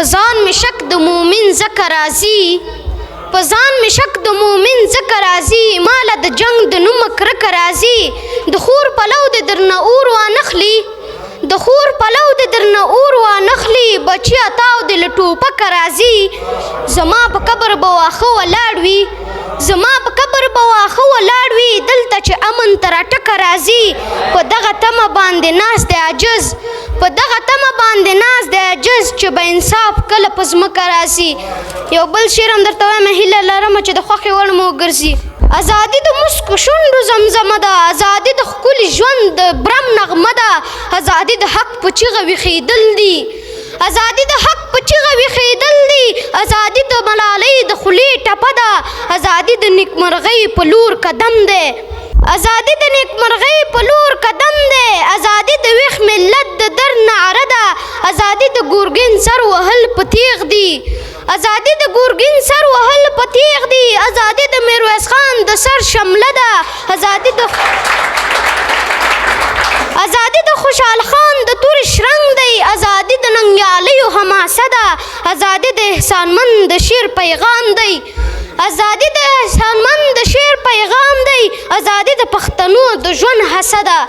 په ځان مې شک د مومن ځکه راځي په ځان مې شک د مومن ځکه راځي ماله د جنگ د نومه کرکه راځي د خور پلو د درنه اور وانخلي د خور پلو د درنه اور وانخلي بچیا تاو د له ټوپکه راځي زما په قبر به واښه ولاړ وي زما په قبر به واښه ولاړ وي دلته چې امن ته راټکه راځي په دغه تمه باندې ناست دی عاجز په دغه تمه باندې ناست دی عاجز چې به انصاف کله په ځمکه راځي یو بل شعر هم درته وایم هیله لرمه چې د خوښې وړ مو وګرځي ازادي د مسکو شونډو زمزمه ده ازادي د ښکلي ژوند د برم نغمه ده ازادي د حق په چیغه ویښېدل دي ازادي د حق په چیغه ویښېدل دي ازادي د ملالۍ د خولې ټپه ده ازادي د نیکمرغۍ په لور قدم دی ازادي د نیکمرغۍ په لور قدم دی ازادي د ویښ ملت د در نعره ده ازادي د ګورګین سر وهل په تیغ دي ازادي د ګورګین سر وهل په تیغ دي ازادي د میرویس خان د سر شمله ده ازادي د خوشحال خان د تورې شرنګ دی ازادي د ننګیالیو حماسه ده ازادي د احسانمند د شعر پیغام دی ازادي د احسانمند د شعر پیغام دی ازادي د پښتنو د ژوند هڅه ده